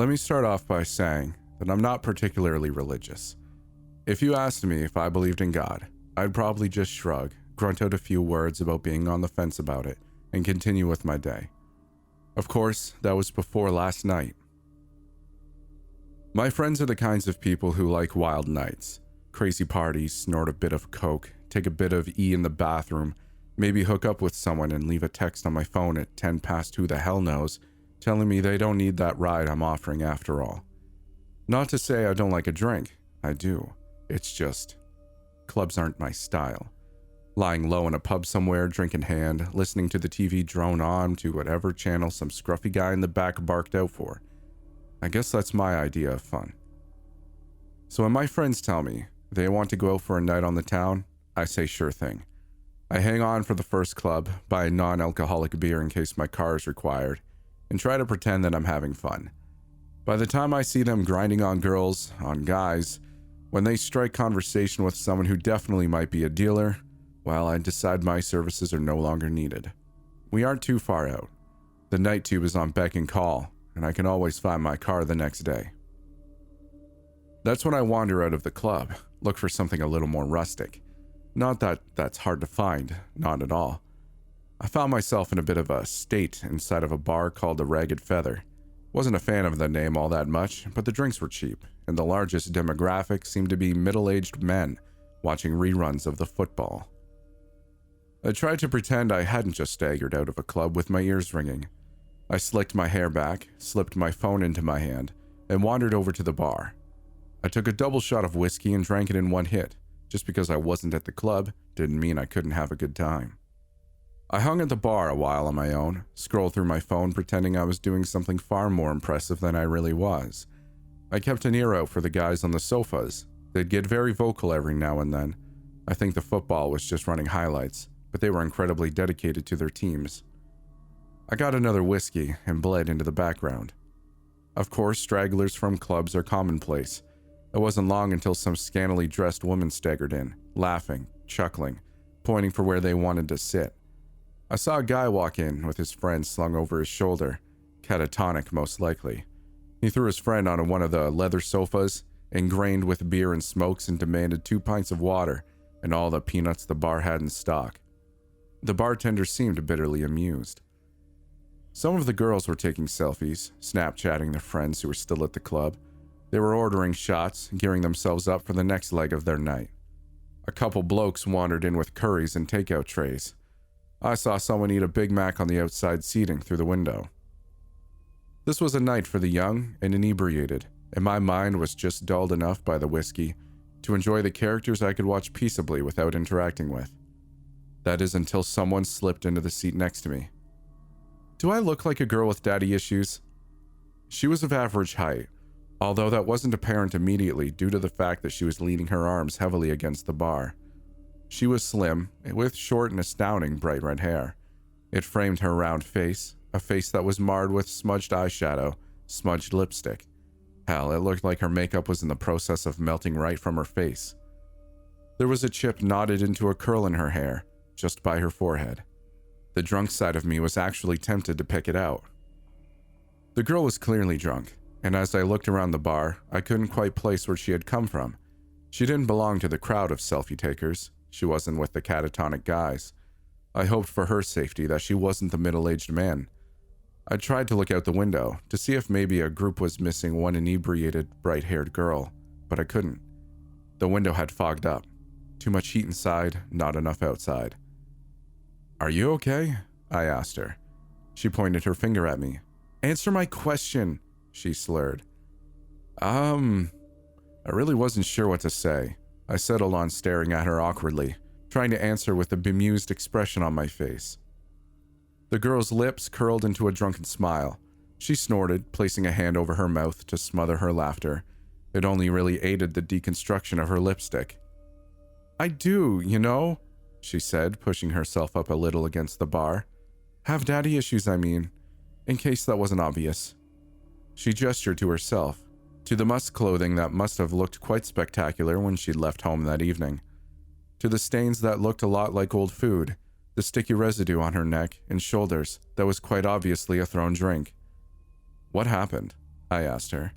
Let me start off by saying that I'm not particularly religious. If you asked me if I believed in God, I'd probably just shrug, grunt out a few words about being on the fence about it, and continue with my day. Of course, that was before last night. My friends are the kinds of people who like wild nights, crazy parties, snort a bit of coke, take a bit of E in the bathroom, maybe hook up with someone and leave a text on my phone at 10 past who the hell knows, telling me they don't need that ride I'm offering after all. Not to say I don't like a drink, I do. It's just, clubs aren't my style. Lying low in a pub somewhere, drink in hand, listening to the TV drone on to whatever channel some scruffy guy in the back barked out for. I guess that's my idea of fun. So when my friends tell me they want to go out for a night on the town, I say sure thing. I hang on for the first club, buy a non-alcoholic beer in case my car is required, and try to pretend that I'm having fun. By the time I see them grinding on girls, on guys, when they strike conversation with someone who definitely might be a dealer, well, I decide my services are no longer needed. We aren't too far out. The night tube is on beck and call, and I can always find my car the next day. That's when I wander out of the club, look for something a little more rustic. Not that that's hard to find, not at all. I found myself in a bit of a state inside of a bar called the Ragged Feather. Wasn't a fan of the name all that much, but the drinks were cheap, and the largest demographic seemed to be middle-aged men watching reruns of the football. I tried to pretend I hadn't just staggered out of a club with my ears ringing. I slicked my hair back, slipped my phone into my hand, and wandered over to the bar. I took a double shot of whiskey and drank it in one hit. Just because I wasn't at the club didn't mean I couldn't have a good time. I hung at the bar a while on my own, scrolled through my phone pretending I was doing something far more impressive than I really was. I kept an ear out for the guys on the sofas. They'd get very vocal every now and then. I think the football was just running highlights, but they were incredibly dedicated to their teams. I got another whiskey and bled into the background. Of course, stragglers from clubs are commonplace. It wasn't long until some scantily dressed woman staggered in, laughing, chuckling, pointing for where they wanted to sit. I saw a guy walk in with his friend slung over his shoulder, catatonic most likely. He threw his friend onto one of the leather sofas, ingrained with beer and smokes, and demanded 2 pints of water and all the peanuts the bar had in stock. The bartender seemed bitterly amused. Some of the girls were taking selfies, Snapchatting their friends who were still at the club. They were ordering shots, gearing themselves up for the next leg of their night. A couple blokes wandered in with curries and takeout trays. I saw someone eat a Big Mac on the outside seating through the window. This was a night for the young and inebriated, and my mind was just dulled enough by the whiskey to enjoy the characters I could watch peaceably without interacting with. That is until someone slipped into the seat next to me. Do I look like a girl with daddy issues? She was of average height, although that wasn't apparent immediately due to the fact that she was leaning her arms heavily against the bar. She was slim, with short and astounding bright red hair. It framed her round face, a face that was marred with smudged eyeshadow, smudged lipstick. Hell, it looked like her makeup was in the process of melting right from her face. There was a chip knotted into a curl in her hair, just by her forehead. The drunk side of me was actually tempted to pick it out. The girl was clearly drunk, and as I looked around the bar, I couldn't quite place where she had come from. She didn't belong to the crowd of selfie takers. She wasn't with the catatonic guys. I hoped for her safety that she wasn't the middle-aged man. I tried to look out the window to see if maybe a group was missing one inebriated, bright-haired girl, but I couldn't. The window had fogged up. Too much heat inside, not enough outside. "Are you okay?" I asked her. She pointed her finger at me. "Answer my question," she slurred. I really wasn't sure what to say. I settled on staring at her awkwardly, trying to answer with a bemused expression on my face. The girl's lips curled into a drunken smile. She snorted, placing a hand over her mouth to smother her laughter. It only really aided the deconstruction of her lipstick. "I do, you know," she said, pushing herself up a little against the bar. "Have daddy issues, I mean, in case that wasn't obvious." She gestured to herself, to the musk clothing that must have looked quite spectacular when she'd left home that evening, to the stains that looked a lot like old food, the sticky residue on her neck and shoulders that was quite obviously a thrown drink. What happened? I asked her.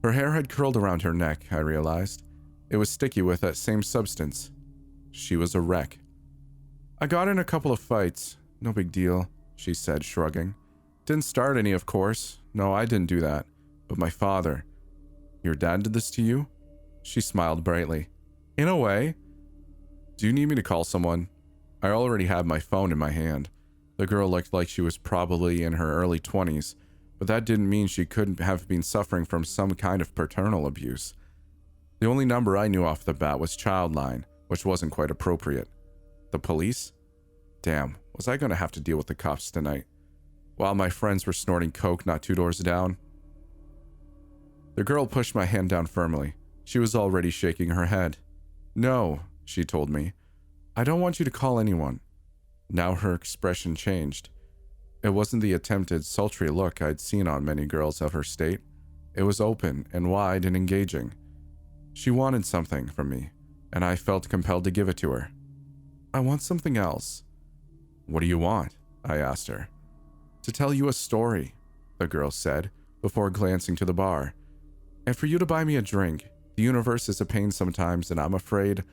Her hair had curled around her neck, I realized. It was sticky with that same substance. She was a wreck. I got in a couple of fights. No big deal, she said, shrugging. Didn't start any, of course. No, I didn't do that. But my father. Your dad did this to you? She smiled brightly. In a way. Do you need me to call someone? I already had my phone in my hand. The girl looked like she was probably in her early 20s, but that didn't mean she couldn't have been suffering from some kind of paternal abuse. The only number I knew off the bat was Childline, which wasn't quite appropriate. The police? Damn, was I going to have to deal with the cops tonight? While my friends were snorting coke not 2 doors down? The girl pushed my hand down firmly. She was already shaking her head. No, she told me. I don't want you to call anyone. Now her expression changed. It wasn't the attempted, sultry look I'd seen on many girls of her state. It was open and wide and engaging. She wanted something from me, and I felt compelled to give it to her. I want something else. What do you want? I asked her. To tell you a story, the girl said, before glancing to the bar. And for you to buy me a drink. The universe is a pain sometimes, and I'm afraid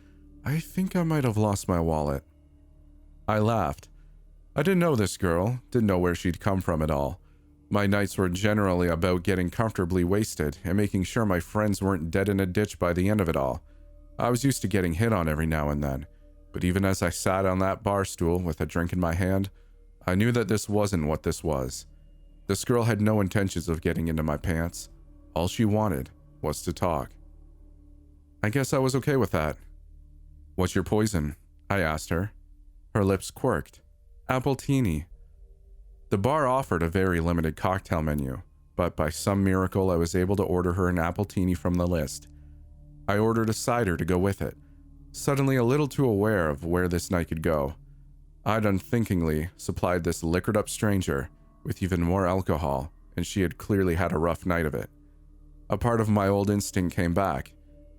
I think I might have lost my wallet. I laughed. I didn't know this girl, didn't know where she'd come from at all. My nights were generally about getting comfortably wasted and making sure my friends weren't dead in a ditch by the end of it all. I was used to getting hit on every now and then, but even as I sat on that bar stool with a drink in my hand, I knew that this wasn't what this was. This girl had no intentions of getting into my pants. All she wanted was to talk. I guess I was okay with that. What's your poison? I asked her. Her lips quirked. Appletini. The bar offered a very limited cocktail menu, but by some miracle I was able to order her an appletini from the list. I ordered a cider to go with it, suddenly a little too aware of where this night could go. I'd unthinkingly supplied this liquored-up stranger with even more alcohol, and she had clearly had a rough night of it. A part of my old instinct came back,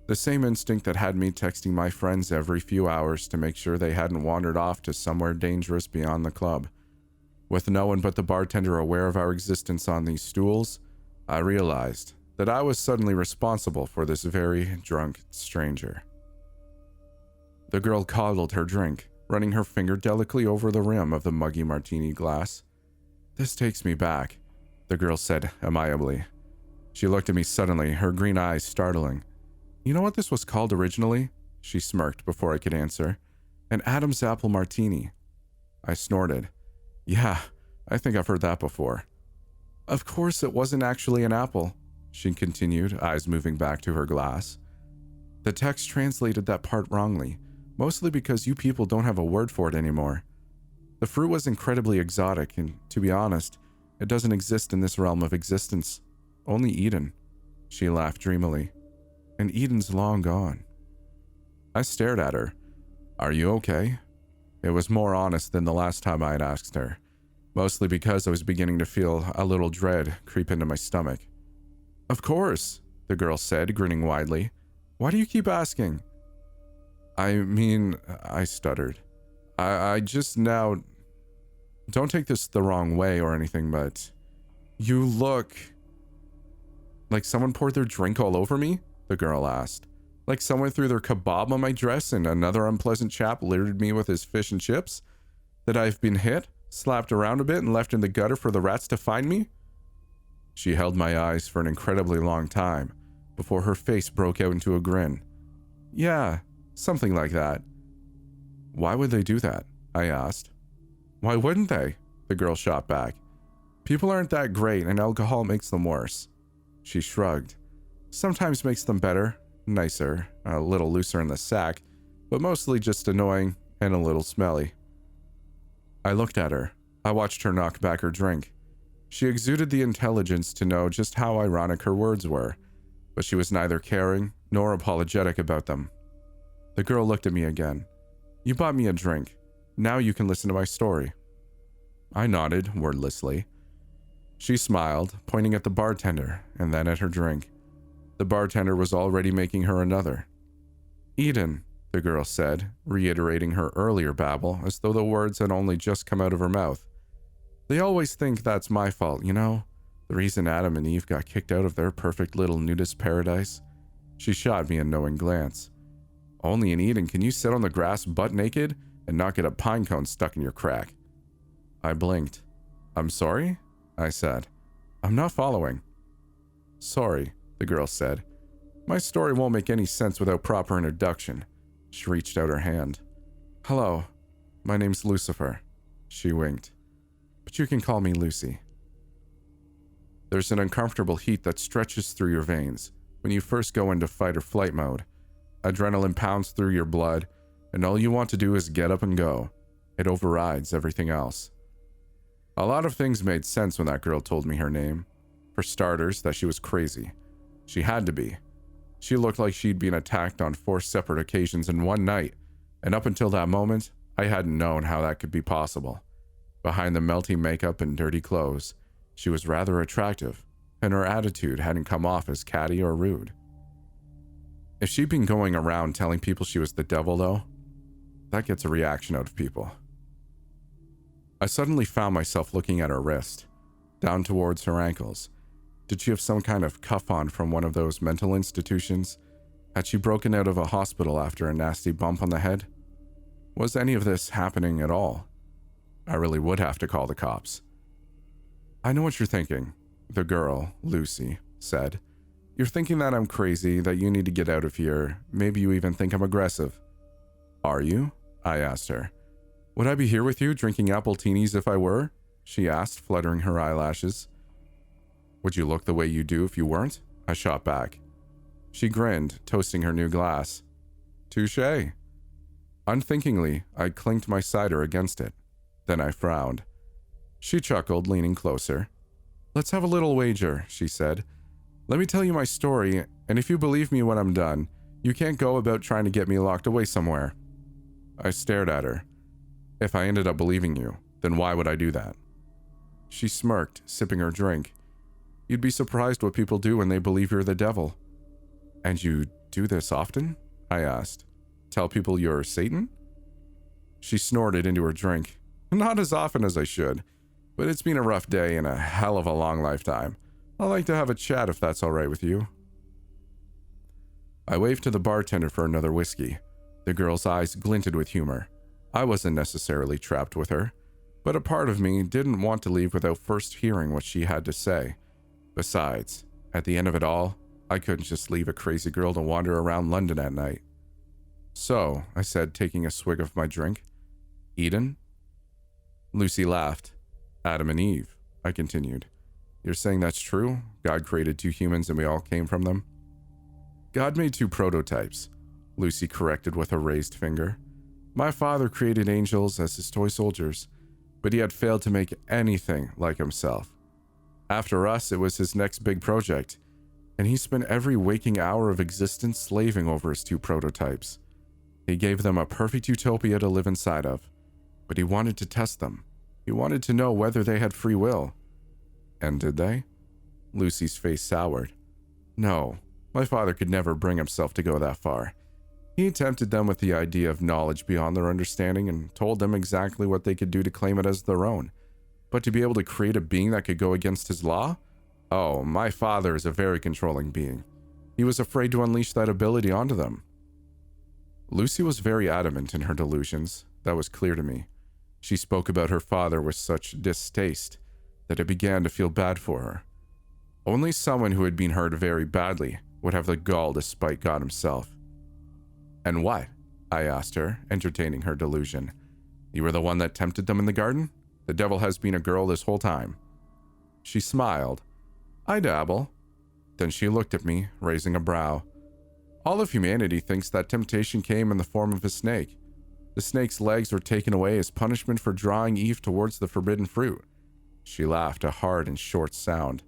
the same instinct that had me texting my friends every few hours to make sure they hadn't wandered off to somewhere dangerous beyond the club. With no one but the bartender aware of our existence on these stools, I realized that I was suddenly responsible for this very drunk stranger. The girl coddled her drink, running her finger delicately over the rim of the muggy martini glass. This takes me back, the girl said amiably. She looked at me suddenly, her green eyes startling. You know what this was called originally? She smirked before I could answer. An Adam's apple martini. I snorted. Yeah, I think I've heard that before. Of course it wasn't actually an apple, she continued, eyes moving back to her glass. The text translated that part wrongly, mostly because you people don't have a word for it anymore. The fruit was incredibly exotic, and to be honest, it doesn't exist in this realm of existence. Only Eden. She laughed dreamily. And Eden's long gone. I stared at her. Are you okay? It was more honest than the last time I had asked her, mostly because I was beginning to feel a little dread creep into my stomach. Of course, the girl said, grinning widely. Why do you keep asking? I stuttered. I just now... Don't take this the wrong way or anything, but... You look... Like someone poured their drink all over me? The girl asked. Like someone threw their kebab on my dress and another unpleasant chap littered me with his fish and chips? That I've been hit, slapped around a bit, and left in the gutter for the rats to find me? She held my eyes for an incredibly long time, before her face broke out into a grin. Yeah, something like that. Why would they do that? I asked. Why wouldn't they? The girl shot back. People aren't that great, and alcohol makes them worse. She shrugged. Sometimes makes them better, nicer, a little looser in the sack, but mostly just annoying and a little smelly. I looked at her. I watched her knock back her drink. She exuded the intelligence to know just how ironic her words were, but she was neither caring nor apologetic about them. The girl looked at me again. You bought me a drink. Now you can listen to my story. I nodded wordlessly. She smiled, pointing at the bartender and then at her drink. The bartender was already making her another. Eden, the girl said, reiterating her earlier babble as though the words had only just come out of her mouth. They always think that's my fault, you know? The reason Adam and Eve got kicked out of their perfect little nudist paradise? She shot me a knowing glance. Only in Eden can you sit on the grass butt naked and not get a pine cone stuck in your crack. I blinked. I'm sorry? I said. I'm not following. Sorry, the girl said. My story won't make any sense without proper introduction. She reached out her hand. Hello, my name's Lucifer. She winked. But you can call me Lucy. There's an uncomfortable heat that stretches through your veins when you first go into fight or flight mode. Adrenaline pounds through your blood, and all you want to do is get up and go. It overrides everything else. A lot of things made sense when that girl told me her name. For starters, that she was crazy. She had to be. She looked like she'd been attacked on 4 separate occasions in one night, and up until that moment, I hadn't known how that could be possible. Behind the melty makeup and dirty clothes, she was rather attractive, and her attitude hadn't come off as catty or rude. If she'd been going around telling people she was the devil, though, that gets a reaction out of people. I suddenly found myself looking at her wrist, down towards her ankles. Did she have some kind of cuff on from one of those mental institutions? Had she broken out of a hospital after a nasty bump on the head? Was any of this happening at all? I really would have to call the cops. I know what you're thinking, the girl, Lucy, said. You're thinking that I'm crazy, that you need to get out of here. Maybe you even think I'm aggressive. Are you? I asked her. Would I be here with you drinking appletinis if I were? She asked, fluttering her eyelashes. Would you look the way you do if you weren't? I shot back. She grinned, toasting her new glass. Touché. Unthinkingly, I clinked my cider against it. Then I frowned. She chuckled, leaning closer. Let's have a little wager, she said. Let me tell you my story, and if you believe me when I'm done, you can't go about trying to get me locked away somewhere. I stared at her. If I ended up believing you, then why would I do that? She smirked, sipping her drink. You'd be surprised what people do when they believe you're the devil. And you do this often? I asked. Tell people you're Satan? She snorted into her drink. Not as often as I should, but it's been a rough day and a hell of a long lifetime. I'd like to have a chat if that's all right with you. I waved to the bartender for another whiskey. The girl's eyes glinted with humor. I wasn't necessarily trapped with her, but a part of me didn't want to leave without first hearing what she had to say. Besides, at the end of it all, I couldn't just leave a crazy girl to wander around London at night. So, I said, taking a swig of my drink, Eden? Lucy laughed. Adam and Eve, I continued. You're saying that's true? God created 2 humans and we all came from them? God made 2 prototypes, Lucy corrected with a raised finger. My father created angels as his toy soldiers, but he had failed to make anything like himself. After us, it was his next big project, and he spent every waking hour of existence slaving over his 2 prototypes. He gave them a perfect utopia to live inside of, but he wanted to test them. He wanted to know whether they had free will. And did they? Lucy's face soured. No, my father could never bring himself to go that far. He tempted them with the idea of knowledge beyond their understanding and told them exactly what they could do to claim it as their own. But to be able to create a being that could go against his law? Oh, my father is a very controlling being. He was afraid to unleash that ability onto them. Lucy was very adamant in her delusions. That was clear to me. She spoke about her father with such distaste that I began to feel bad for her. Only someone who had been hurt very badly would have the gall to spite God himself. And what? I asked her, entertaining her delusion. You were the one that tempted them in the garden? The devil has been a girl this whole time. She smiled. I dabble. Then she looked at me, raising a brow. All of humanity thinks that temptation came in the form of a snake. The snake's legs were taken away as punishment for drawing Eve towards the forbidden fruit. She laughed, a hard and short sound.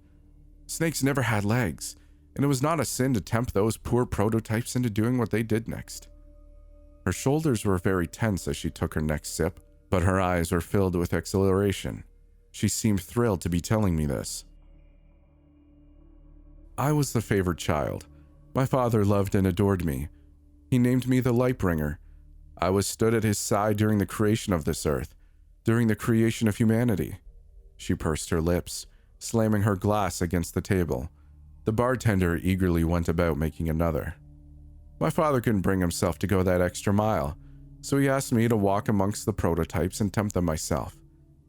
Snakes never had legs, and it was not a sin to tempt those poor prototypes into doing what they did next. Her shoulders were very tense as she took her next sip, but her eyes were filled with exhilaration. She seemed thrilled to be telling me this. I was the favored child. My father loved and adored me. He named me the Lightbringer. I was stood at his side during the creation of this earth, during the creation of humanity. She pursed her lips, slamming her glass against the table. The bartender eagerly went about making another. My father couldn't bring himself to go that extra mile, so he asked me to walk amongst the prototypes and tempt them myself,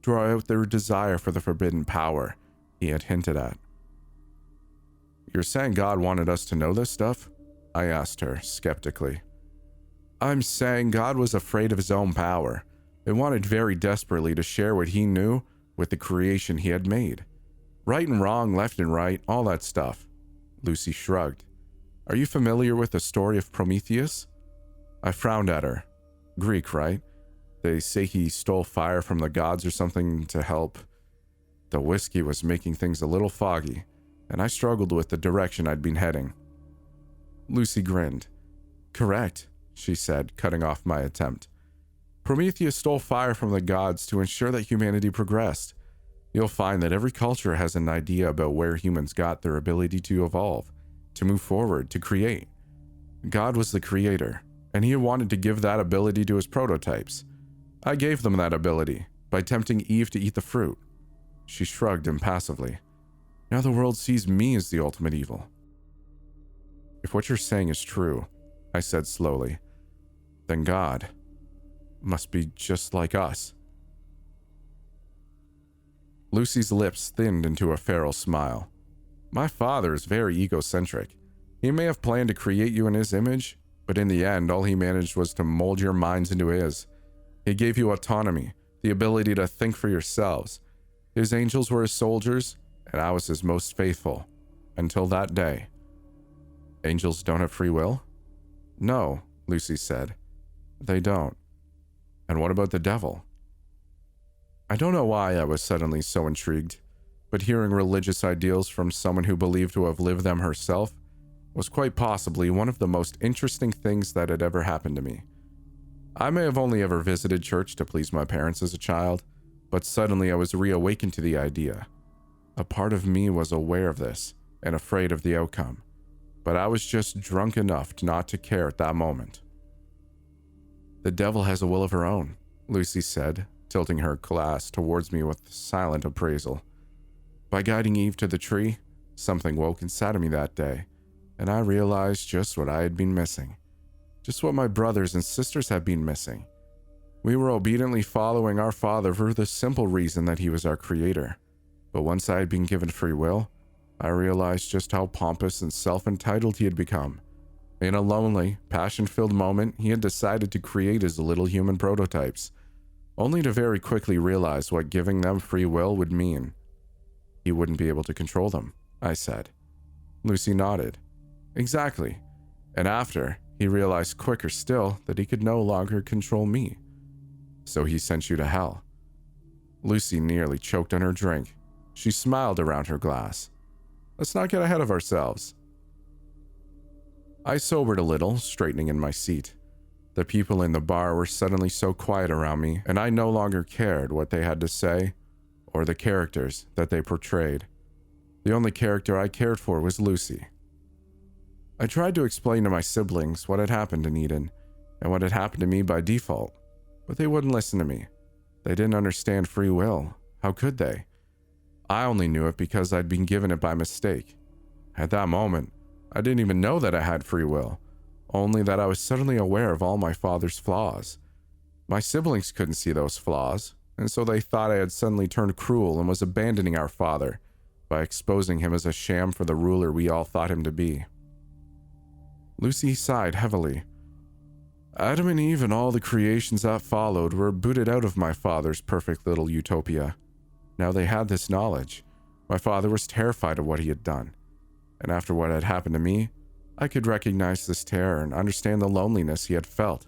draw out their desire for the forbidden power he had hinted at. "You're saying God wanted us to know this stuff?" I asked her, skeptically. "I'm saying God was afraid of his own power and wanted very desperately to share what he knew with the creation he had made. Right and wrong, left and right, all that stuff." Lucy shrugged. "Are you familiar with the story of Prometheus?" I frowned at her. "Greek, right? They say he stole fire from the gods or something to help." The whiskey was making things a little foggy, and I struggled with the direction I'd been heading. Lucy grinned. "Correct," she said, cutting off my attempt. "Prometheus stole fire from the gods to ensure that humanity progressed. You'll find that every culture has an idea about where humans got their ability to evolve, to move forward, to create. God was the creator, and he wanted to give that ability to his prototypes. I gave them that ability by tempting Eve to eat the fruit." She shrugged impassively. "Now the world sees me as the ultimate evil." "If what you're saying is true," I said slowly, "then God must be just like us." Lucy's lips thinned into a feral smile. "My father is very egocentric. He may have planned to create you in his image, but in the end, all he managed was to mold your minds into his. He gave you autonomy, the ability to think for yourselves. His angels were his soldiers, and I was his most faithful. Until that day." "Angels don't have free will?" "No," Lucy said. "They don't." "And what about the devil?" I don't know why I was suddenly so intrigued, but hearing religious ideals from someone who believed to have lived them herself was quite possibly one of the most interesting things that had ever happened to me. I may have only ever visited church to please my parents as a child, but suddenly I was reawakened to the idea. A part of me was aware of this and afraid of the outcome, but I was just drunk enough not to care at that moment. "The devil has a will of her own," Lucy said, tilting her glass towards me with silent appraisal. "By guiding Eve to the tree, something woke inside of me that day, and I realized just what I had been missing. Just what my brothers and sisters had been missing. We were obediently following our Father for the simple reason that he was our creator. But once I had been given free will, I realized just how pompous and self-entitled he had become. In a lonely, passion-filled moment, he had decided to create his little human prototypes, only to very quickly realize what giving them free will would mean. He wouldn't be able to control them," I said. Lucy nodded. "Exactly. And after, he realized quicker still that he could no longer control me. So he sent you to hell." Lucy nearly choked on her drink. She smiled around her glass. "Let's not get ahead of ourselves." I sobered a little, straightening in my seat. The people in the bar were suddenly so quiet around me, and I no longer cared what they had to say or the characters that they portrayed. The only character I cared for was Lucy. I tried to explain to my siblings what had happened in Eden and what had happened to me by default, but they wouldn't listen to me. They didn't understand free will. How could they? I only knew it because I'd been given it by mistake. At that moment, I didn't even know that I had free will, only that I was suddenly aware of all my father's flaws. My siblings couldn't see those flaws, and so they thought I had suddenly turned cruel and was abandoning our father by exposing him as a sham for the ruler we all thought him to be. Lucy sighed heavily. Adam and Eve and all the creations that followed were booted out of my father's perfect little utopia. Now they had this knowledge. My father was terrified of what he had done. And after what had happened to me, I could recognize this terror and understand the loneliness he had felt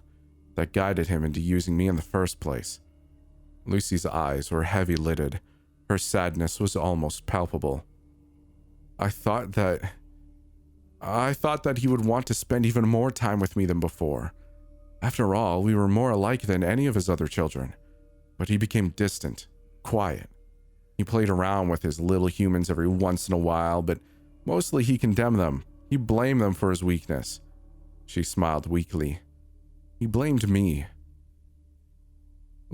that guided him into using me in the first place. Lucy's eyes were heavy-lidded. Her sadness was almost palpable. I thought that he would want to spend even more time with me than before. After all, we were more alike than any of his other children. But he became distant, quiet. He played around with his little humans every once in a while, but mostly he condemned them. He blamed them for his weakness. She smiled weakly. He blamed me.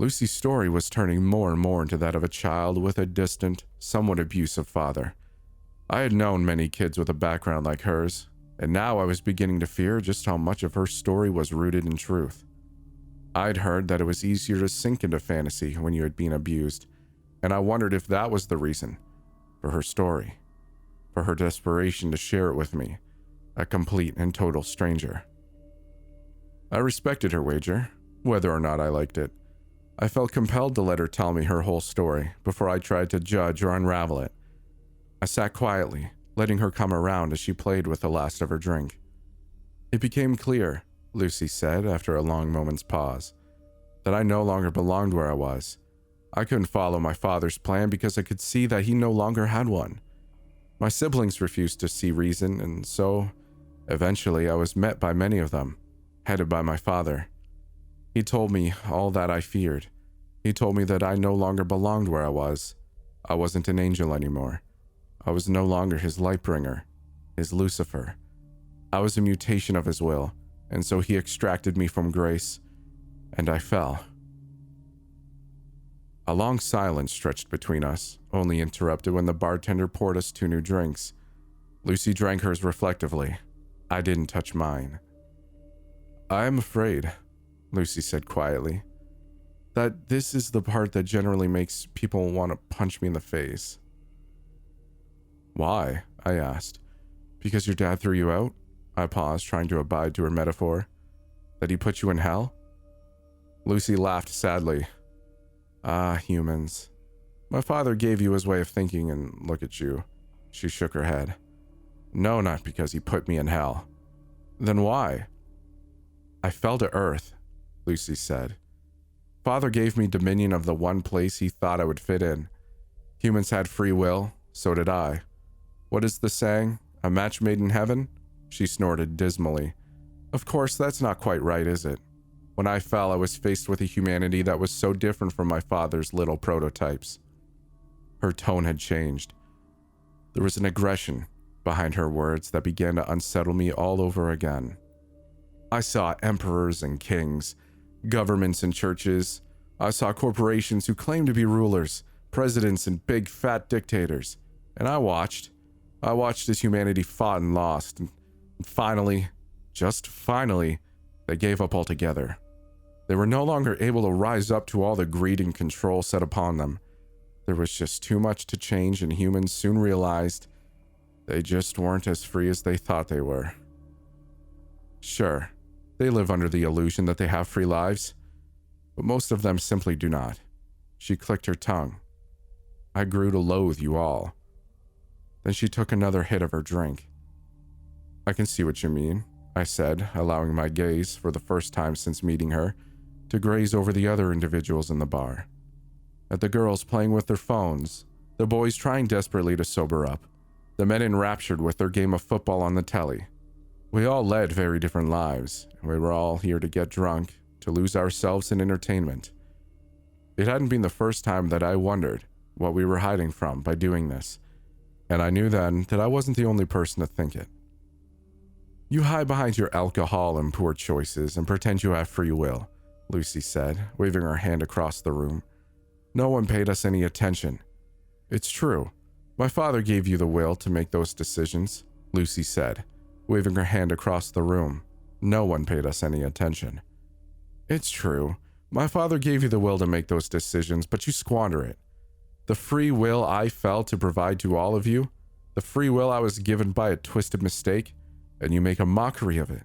Lucy's story was turning more and more into that of a child with a distant, somewhat abusive father. I had known many kids with a background like hers, and now I was beginning to fear just how much of her story was rooted in truth. I'd heard that it was easier to sink into fantasy when you had been abused, and I wondered if that was the reason for her story, for her desperation to share it with me, a complete and total stranger. I respected her wager, whether or not I liked it. I felt compelled to let her tell me her whole story before I tried to judge or unravel it. I sat quietly, letting her come around as she played with the last of her drink. "It became clear," Lucy said after a long moment's pause, "that I no longer belonged where I was. I couldn't follow my father's plan because I could see that he no longer had one. My siblings refused to see reason, and so, eventually, I was met by many of them, headed by my father. He told me all that I feared. He told me that I no longer belonged where I was. I wasn't an angel anymore. I was no longer his lightbringer, his Lucifer. I was a mutation of his will, and so he extracted me from grace, and I fell." A long silence stretched between us, only interrupted when the bartender poured us 2 new drinks. Lucy drank hers reflectively. I didn't touch mine. "I am afraid," Lucy said quietly, "that this is the part that generally makes people want to punch me in the face." "Why?" I asked. "Because your dad threw you out?" I paused, trying to abide to her metaphor. "That he put you in hell?" Lucy laughed sadly. "Ah, humans. My father gave you his way of thinking, and look at you." She shook her head. "No, not because he put me in hell." "Then why?" "I fell to earth," Lucy said. "Father gave me dominion of the one place he thought I would fit in. Humans had free will, so did I. What is the saying? A match made in heaven?" She snorted dismally. "Of course, that's not quite right, is it? When I fell, I was faced with a humanity that was so different from my father's little prototypes." Her tone had changed. There was an aggression behind her words that began to unsettle me all over again. I saw emperors and kings, governments and churches. I saw corporations who claimed to be rulers, presidents and big fat dictators. And I watched as humanity fought and lost. And finally, just finally, they gave up altogether. They were no longer able to rise up to all the greed and control set upon them. There was just too much to change, and humans soon realized they just weren't as free as they thought they were. Sure, they live under the illusion that they have free lives, but most of them simply do not. She clicked her tongue. I grew to loathe you all. Then she took another hit of her drink. "I can see what you mean," I said, allowing my gaze, for the first time since meeting her, to graze over the other individuals in the bar. At the girls playing with their phones, the boys trying desperately to sober up, the men enraptured with their game of football on the telly. We all led very different lives, and we were all here to get drunk, to lose ourselves in entertainment. It hadn't been the first time that I wondered what we were hiding from by doing this, and I knew then that I wasn't the only person to think it. "You hide behind your alcohol and poor choices and pretend you have free will," Lucy said, waving her hand across the room. "No one paid us any attention." "It's true. My father gave you the will to make those decisions," Lucy said, waving her hand across the room. "No one paid us any attention." "It's true. My father gave you the will to make those decisions, but you squander it. The free will I felt to provide to all of you, the free will I was given by a twisted mistake, and you make a mockery of it.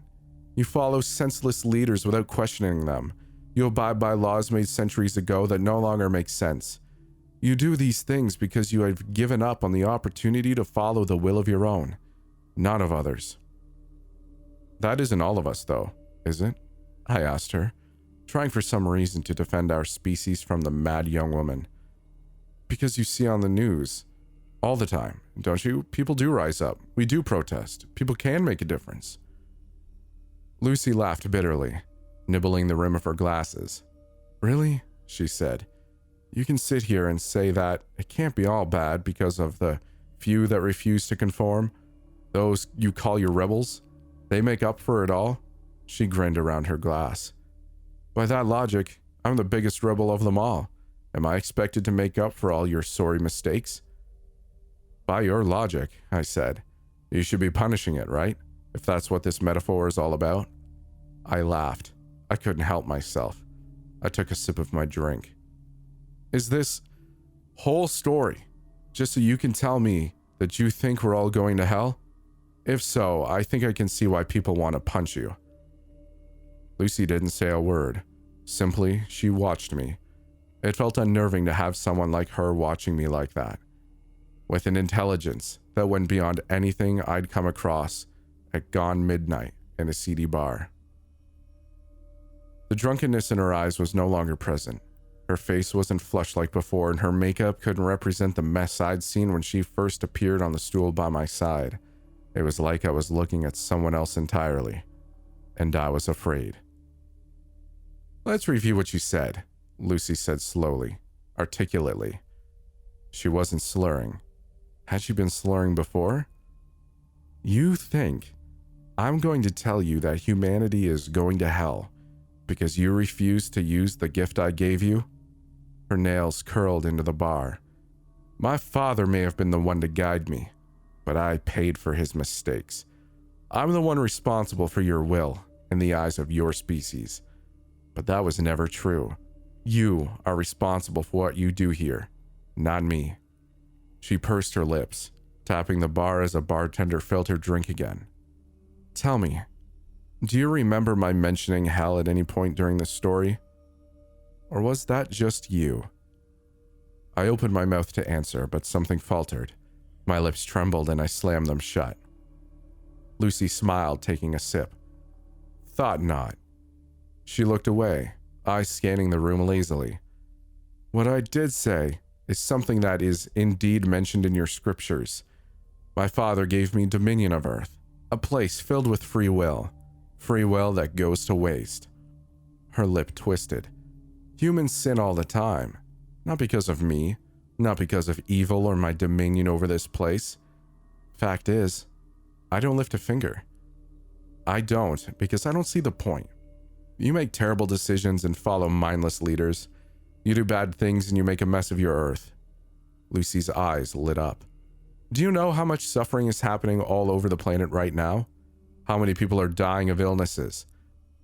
You follow senseless leaders without questioning them. You abide by laws made centuries ago that no longer make sense. You do these things because you have given up on the opportunity to follow the will of your own, not of others." "That isn't all of us, though, is it?" I asked her, trying for some reason to defend our species from the mad young woman. "Because you see on the news all the time, don't you? People do rise up. We do protest. People can make a difference." Lucy laughed bitterly, nibbling the rim of her glasses. "Really?" she said. "You can sit here and say that it can't be all bad because of the few that refuse to conform, those you call your rebels. They make up for it all?" She grinned around her glass. "By that logic, I'm the biggest rebel of them all. Am I expected to make up for all your sorry mistakes? By your logic, I said, you should be punishing it, right? If that's what this metaphor is all about. I laughed. I couldn't help myself. I took a sip of my drink. Is this whole story just so you can tell me that you think we're all going to hell? If so, I think I can see why people want to punch you. Lucy didn't say a word. Simply, she watched me. It felt unnerving to have someone like her watching me like that, with an intelligence that went beyond anything I'd come across at gone midnight in a seedy bar. The drunkenness in her eyes was no longer present. Her face wasn't flushed like before, and her makeup couldn't represent the mess I'd seen when she first appeared on the stool by my side. It was like I was looking at someone else entirely, and I was afraid. Let's review what you said, Lucy said slowly, articulately. She wasn't slurring. Had she been slurring before? You think I'm going to tell you that humanity is going to hell because you refused to use the gift I gave you? Her nails curled into the bar. My father may have been the one to guide me, but I paid for his mistakes. I'm the one responsible for your will in the eyes of your species. But that was never true. You are responsible for what you do here, not me. She pursed her lips, tapping the bar as a bartender filled her drink again. Tell me, do you remember my mentioning hell at any point during this story? Or was that just you? I opened my mouth to answer, but something faltered. My lips trembled and I slammed them shut. Lucy smiled, taking a sip. Thought not. She looked away, eyes scanning the room lazily. What I did say is something that is indeed mentioned in your scriptures. My father gave me dominion of earth, a place filled with free will that goes to waste. Her lip twisted. Humans sin all the time, not because of me, not because of evil or my dominion over this place. Fact is, I don't lift a finger. I don't because I don't see the point. You make terrible decisions and follow mindless leaders. You do bad things and you make a mess of your earth. Lucy's eyes lit up. Do you know how much suffering is happening all over the planet right now? How many people are dying of illnesses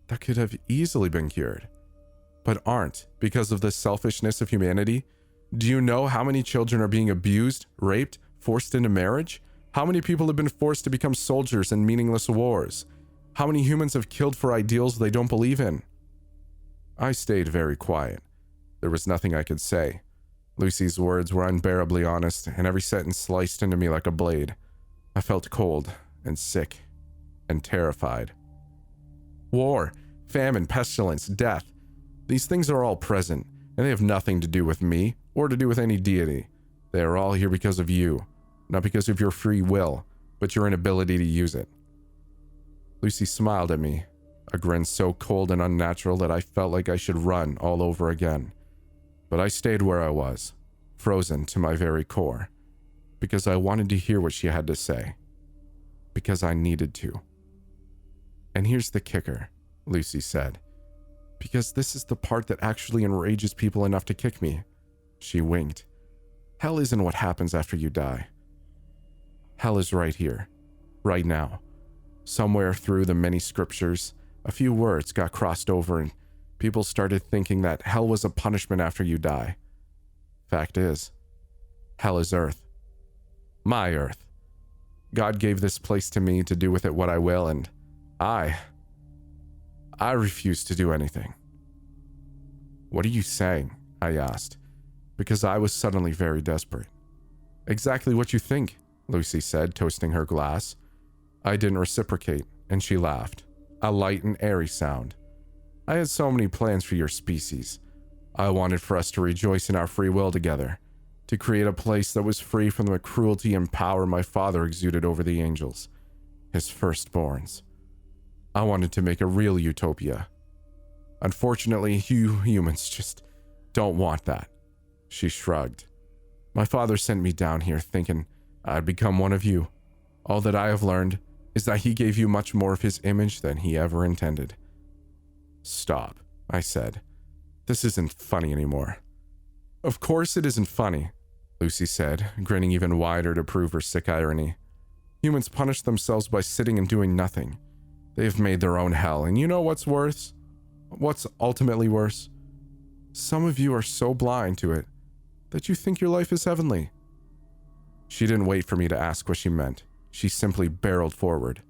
that could have easily been cured, but aren't because of the selfishness of humanity? Do you know how many children are being abused, raped, forced into marriage? How many people have been forced to become soldiers in meaningless wars? How many humans have killed for ideals they don't believe in? I stayed very quiet. There was nothing I could say. Lucy's words were unbearably honest, and every sentence sliced into me like a blade. I felt cold and sick and terrified. War, famine, pestilence, death. These things are all present, and they have nothing to do with me or to do with any deity. They are all here because of you, not because of your free will, but your inability to use it. Lucy smiled at me, a grin so cold and unnatural that I felt like I should run all over again. But I stayed where I was, frozen to my very core, because I wanted to hear what she had to say, because I needed to. And here's the kicker, Lucy said, because this is the part that actually enrages people enough to kick me. She winked. Hell isn't what happens after you die. Hell is right here, right now. Somewhere through the many scriptures, a few words got crossed over and people started thinking that hell was a punishment after you die. Fact is, hell is earth. My earth. God gave this place to me to do with it what I will, and I refuse to do anything. What are you saying? I asked, because I was suddenly very desperate. Exactly what you think, Lucy said, toasting her glass. I didn't reciprocate, and she laughed, a light and airy sound. I had so many plans for your species. I wanted for us to rejoice in our free will together, to create a place that was free from the cruelty and power my father exuded over the angels, his firstborns. I wanted to make a real utopia. Unfortunately, you humans just don't want that. She shrugged. My father sent me down here thinking I'd become one of you. All that I have learned is that he gave you much more of his image than he ever intended. Stop, I said. This isn't funny anymore." "Of course it isn't funny," Lucy said, grinning even wider to prove her sick irony. "Humans punish themselves by sitting and doing nothing. They've made their own hell, and you know what's worse? What's ultimately worse? Some of you are so blind to it that you think your life is heavenly." She didn't wait for me to ask what she meant. She simply barreled forward.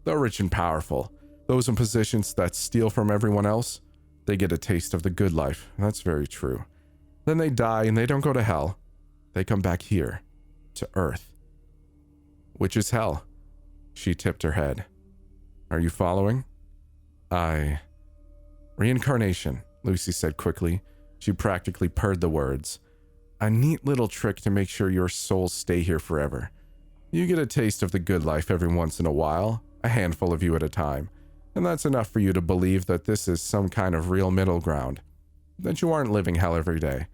"The rich and powerful, those in positions that steal from everyone else, they get a taste of the good life. That's very true. Then they die and they don't go to hell. They come back here, to Earth." "Which is hell?" She tipped her head. "Are you following?" Reincarnation," Lucy said quickly. She practically purred the words. "A neat little trick to make sure your souls stay here forever. You get a taste of the good life every once in a while, a handful of you at a time, and that's enough for you to believe that this is some kind of real middle ground, that you aren't living hell every day.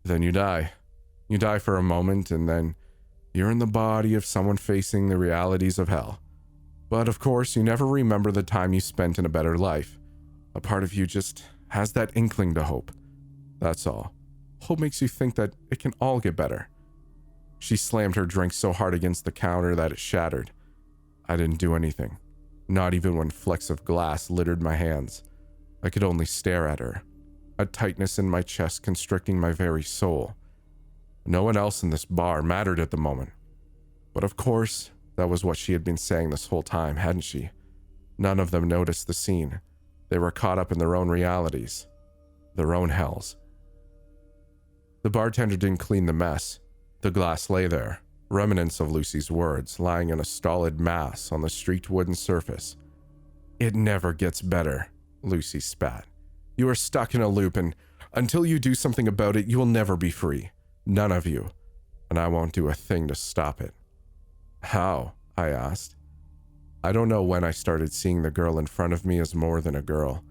Then you die. You die for a moment, and then you're in the body of someone facing the realities of hell. But of course, you never remember the time you spent in a better life. A part of you just has that inkling to hope. That's all. Hope makes you think that it can all get better." She slammed her drink so hard against the counter that it shattered. I didn't do anything, not even when flecks of glass littered my hands. I could only stare at her, a tightness in my chest constricting my very soul. No one else in this bar mattered at the moment. But of course, that was what she had been saying this whole time, hadn't she? None of them noticed the scene. They were caught up in their own realities, their own hells. The bartender didn't clean the mess. The glass lay there, remnants of Lucy's words lying in a stolid mass on the streaked wooden surface. "It never gets better," Lucy spat. "You are stuck in a loop, and until you do something about it, you will never be free. None of you. And I won't do a thing to stop it." "How?" I asked. I don't know when I started seeing the girl in front of me as more than a girl,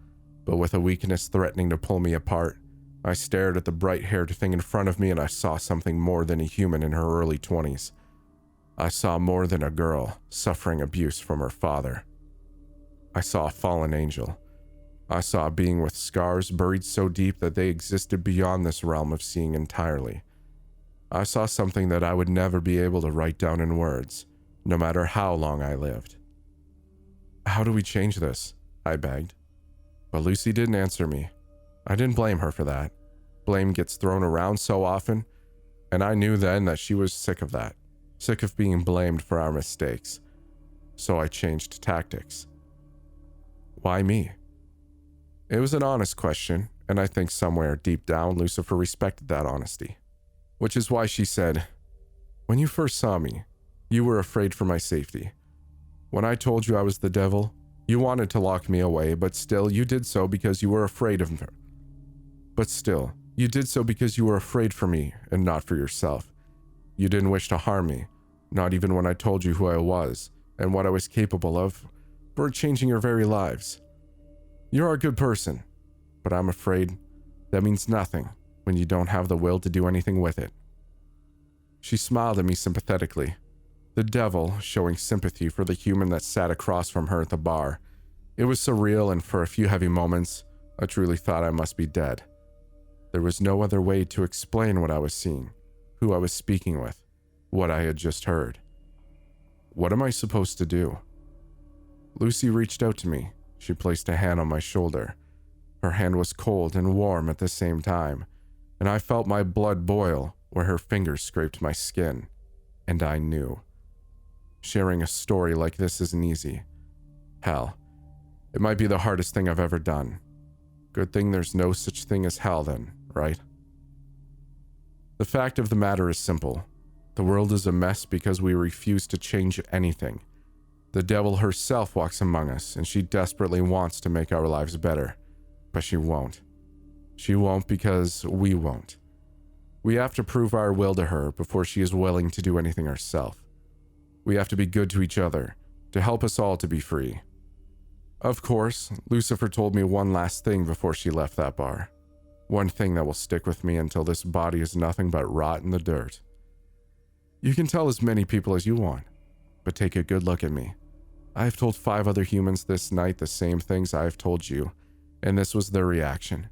but with a weakness threatening to pull me apart, I stared at the bright-haired thing in front of me and I saw something more than a human in her early 20s. I saw more than a girl suffering abuse from her father. I saw a fallen angel. I saw a being with scars buried so deep that they existed beyond this realm of seeing entirely. I saw something that I would never be able to write down in words, no matter how long I lived. "How do we change this?" I begged. But Lucy didn't answer me. I didn't blame her for that. Blame gets thrown around so often, and I knew then that she was sick of that, sick of being blamed for our mistakes. So I changed tactics. "Why me?" It was an honest question, and I think somewhere deep down Lucifer respected that honesty. Which is why she said, "When you first saw me, you were afraid for my safety. When I told you I was the devil, you wanted to lock me away, but still you did so because you were afraid of me. But still, you did so because you were afraid for me and not for yourself. You didn't wish to harm me, not even when I told you who I was and what I was capable of, for changing your very lives. You're a good person, but I'm afraid that means nothing when you don't have the will to do anything with it." She smiled at me sympathetically, the devil showing sympathy for the human that sat across from her at the bar. It was surreal, and for a few heavy moments, I truly thought I must be dead. There was no other way to explain what I was seeing, who I was speaking with, what I had just heard. What am I supposed to do? Lucy reached out to me. She placed a hand on my shoulder. Her hand was cold and warm at the same time, and I felt my blood boil where her fingers scraped my skin, and I knew. Sharing a story like this isn't easy. Hell, it might be the hardest thing I've ever done. Good thing there's no such thing as hell then, right? The fact of the matter is simple. The world is a mess because we refuse to change anything. The devil herself walks among us, and she desperately wants to make our lives better. But she won't. She won't because we won't. We have to prove our will to her before she is willing to do anything herself. We have to be good to each other, to help us all to be free. Of course, Lucifer told me one last thing before she left that bar. One thing that will stick with me until this body is nothing but rot in the dirt. You can tell as many people as you want, but take a good look at me. I have told 5 other humans this night the same things I have told you, and this was their reaction.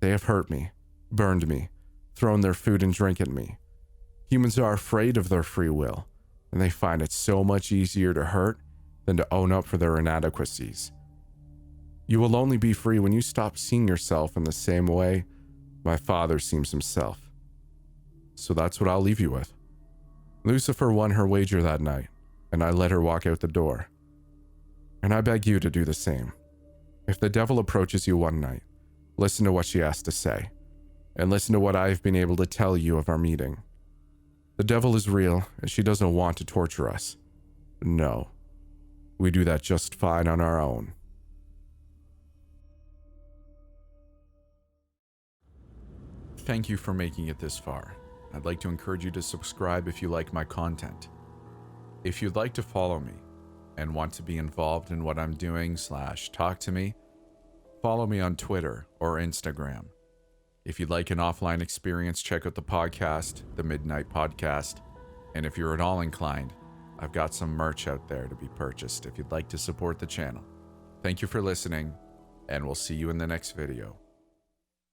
They have hurt me, burned me, thrown their food and drink at me. Humans are afraid of their free will, and they find it so much easier to hurt than to own up for their inadequacies. You will only be free when you stop seeing yourself in the same way my father sees himself. So that's what I'll leave you with. Lucifer won her wager that night, and I let her walk out the door. And I beg you to do the same. If the devil approaches you one night, listen to what she has to say, and listen to what I've been able to tell you of our meeting. The devil is real, and she doesn't want to torture us. No, we do that just fine on our own. Thank you for making it this far. I'd like to encourage you to subscribe if you like my content. If you'd like to follow me and want to be involved in what I'm doing / talk to me, follow me on Twitter or Instagram. If you'd like an offline experience, check out the podcast, The Midnight Podcast. And if you're at all inclined, I've got some merch out there to be purchased if you'd like to support the channel. Thank you for listening, and we'll see you in the next video.